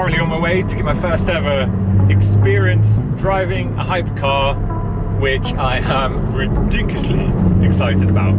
currently on my way to get my first ever experience driving a hypercar, which I am ridiculously excited about.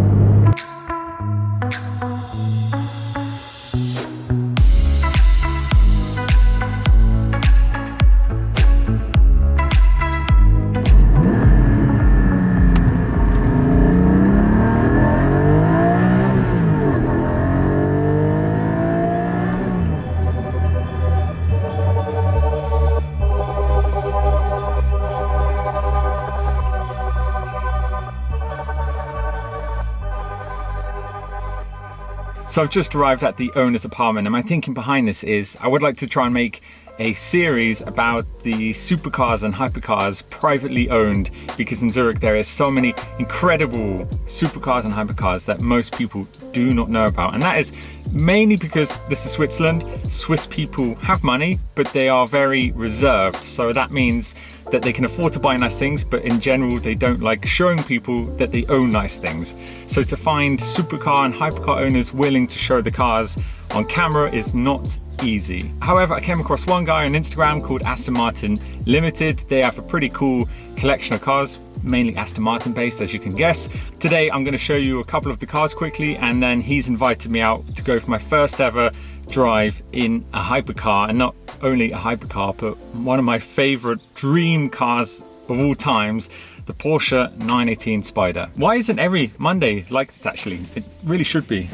So I've just arrived at the owner's apartment, and my thinking behind this is I would like to try and make a series about the supercars and hypercars privately owned, because in Zurich there is so many incredible supercars and hypercars that most people do not know about. And that is mainly because this is Switzerland. Swiss people have money, but they are very reserved. So that means that they can afford to buy nice things, but in general they don't like showing people that they own nice things. So to find supercar and hypercar owners willing to show the cars on camera is not easy. However, I came across one guy on Instagram called Aston Martin Limited. They have a pretty cool collection of cars, mainly Aston Martin based, as you can guess. Today I'm going to show you a couple of the cars quickly, and then he's invited me out to go for my first ever drive in a hypercar, and not only a hypercar, but one of my favorite dream cars of all times, the Porsche 918 Spyder. Why isn't every Monday like this actually? It really should be.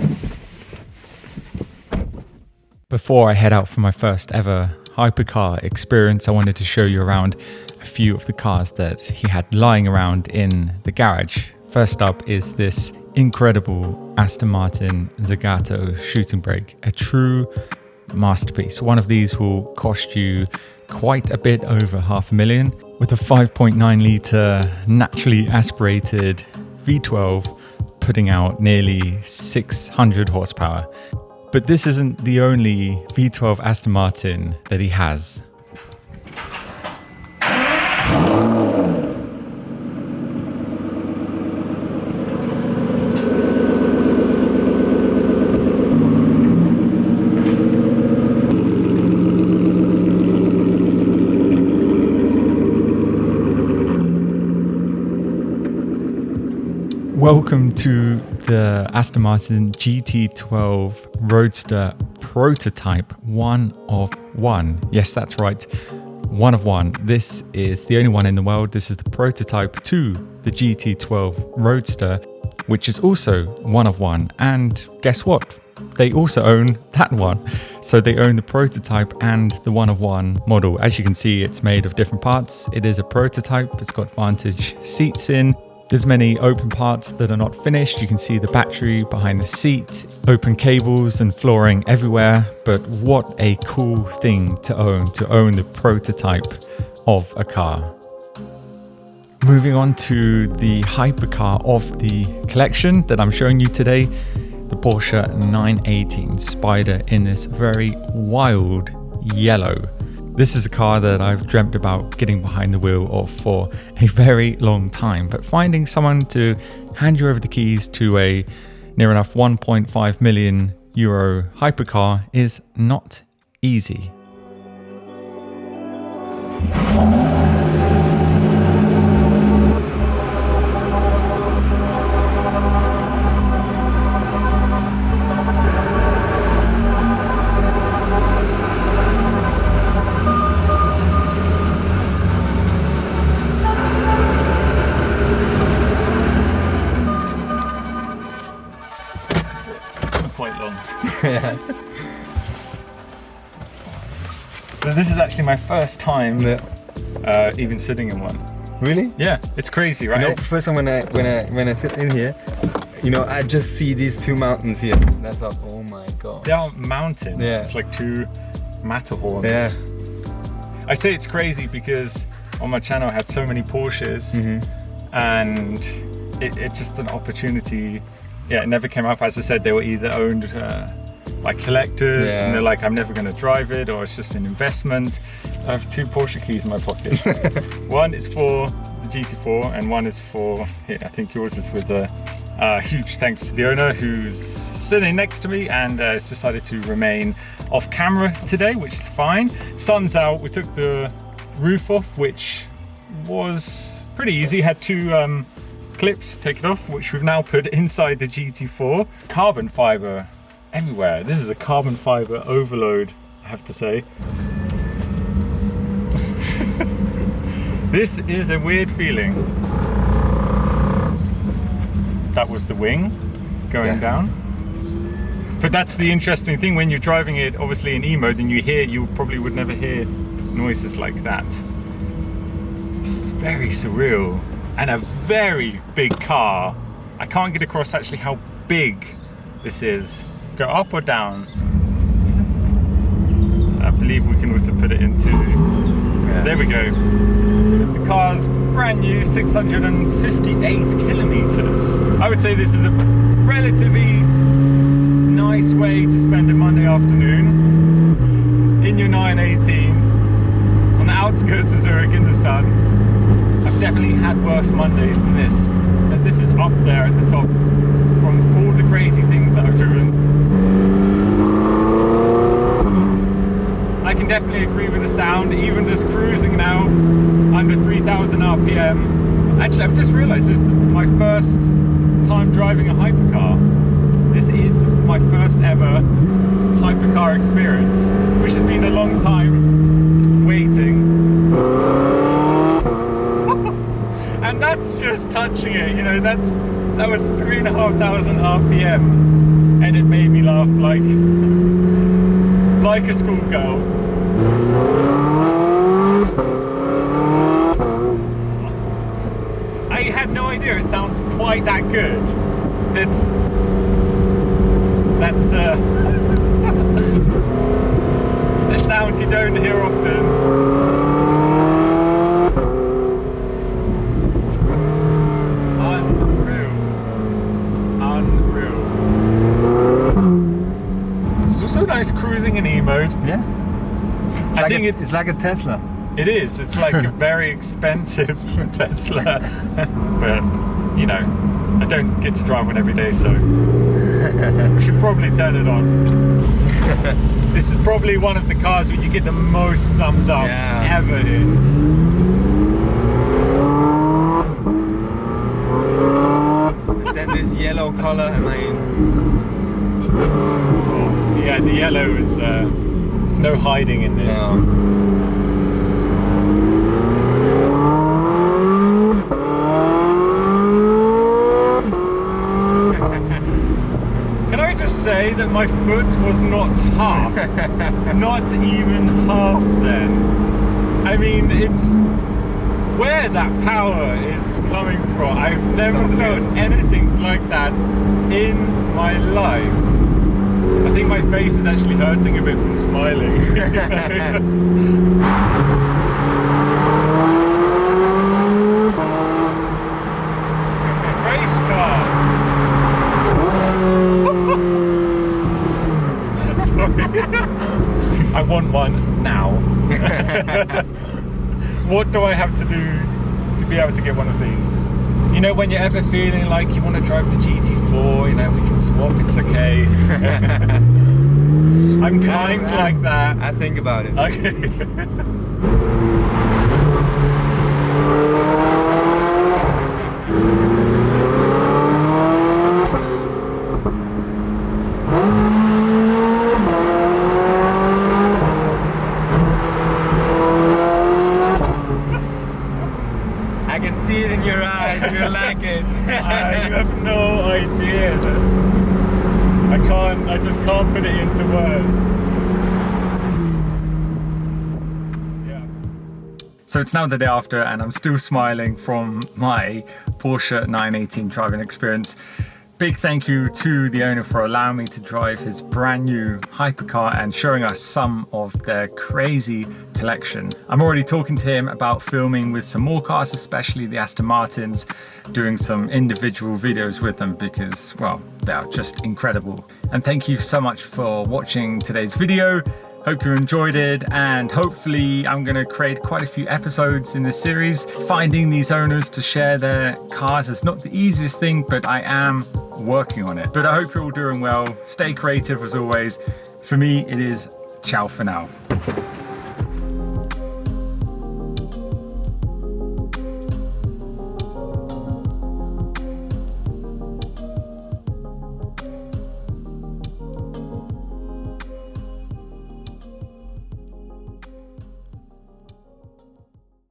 Before I head out for my first ever hypercar experience, I wanted to show you around a few of the cars that he had lying around in the garage. First up is this incredible Aston Martin Zagato shooting brake, a true masterpiece. One of these will cost you quite a bit over $500,000, with a 5.9 litre naturally aspirated V12 putting out nearly 600 horsepower. But this isn't the only V12 Aston Martin that he has. Welcome to the Aston Martin GT12 Roadster prototype, one of one. Yes, that's right, one of one. This is the only one in the world. This is the prototype to the GT12 Roadster, which is also one of one. And guess what? They also own that one. So they own the prototype and the one of one model. As you can see, it's made of different parts. It is a prototype. It's got Vantage seats in. There's many open parts that are not finished. You can see the battery behind the seat, open cables and flooring everywhere. But what a cool thing to own the prototype of a car. Moving on to the hypercar of the collection that I'm showing you today, the Porsche 918 Spyder in this very wild yellow. This is a car that I've dreamt about getting behind the wheel of for a very long time, but finding someone to hand you over the keys to a near enough 1.5 million euro hypercar is not easy. Quite long. Yeah. So this is actually my first time even sitting in one. Really? Yeah, it's crazy, right? You know, first time when I sit in here, you know, I just see these two mountains here. That's like, oh my god. They are mountains. Yeah. It's like two Matterhorns. Yeah. I say it's crazy because on my channel I had so many Porsches, and it's just an opportunity. Yeah, it never came up. As I said, they were either owned by collectors, and they're like, I'm never going to drive it, or it's just an investment. I have two Porsche keys in my pocket. One is for the GT4, and one is for, here, I think yours is with the Huge thanks to the owner who's sitting next to me and has decided to remain off camera today, which is fine. Sun's out. We took the roof off, which was pretty easy. Had two clips taken off, which we've now put inside the GT4. Carbon fiber everywhere. This is a carbon fiber overload, I have to say. This is a weird feeling. That was the wing going down. But that's the interesting thing when you're driving it, obviously in E-mode, and you probably would never hear noises like that. This is very surreal. And a very big car. I can't get across actually how big this is. Go up or down? So I believe we can also put it into, there we go. The car's brand new, 658 kilometers. I would say this is a relatively nice way to spend a Monday afternoon in your 918 on the outskirts of Zurich in the sun. I've definitely had worse Mondays than this. And this is up there at the top from all the crazy things that I've driven. I can definitely agree with the sound, even just cruising now under 3,000 RPM. Actually, I've just realized this is my first time driving a hypercar. This is my first ever hypercar experience, which has been a long time waiting. And that's just touching it, you know, that was 3,500 RPM, and it made me laugh like a schoolgirl. I had no idea it sounds quite that good. That's a sound you don't hear often. It's also nice cruising in E-mode. Yeah. It's like a Tesla. It is. It's like a very expensive Tesla. But, you know, I don't get to drive one every day, so we should probably turn it on. This is probably one of the cars where you get the most thumbs up ever in. And then this yellow color, I mean. Yeah, the yellow is, there's no hiding in this. No. Can I just say that my foot was not half, not even half then. I mean, it's where that power is coming from. I've never felt anything like that in my life. I think my face is actually hurting a bit from smiling. Race car. Sorry. I want one now. What do I have to do to be able to get one of these? You know, when you're ever feeling like you want to drive the GT4, you know, we can swap, it's okay. I'm kind like that. I think about it. Okay. I can see it in your eyes, you like it. You have no idea. I just can't put it into words. Yeah. So it's now the day after and I'm still smiling from my Porsche 918 driving experience. Big thank you to the owner for allowing me to drive his brand new hypercar and showing us some of their crazy collection. I'm already talking to him about filming with some more cars, especially the Aston Martins, doing some individual videos with them because, well, they are just incredible. And thank you so much for watching today's video. Hope you enjoyed it, and hopefully I'm going to create quite a few episodes in this series. Finding these owners to share their cars is not the easiest thing, but I am working on it. But I hope you're all doing well. Stay creative as always. For me, it is ciao for now.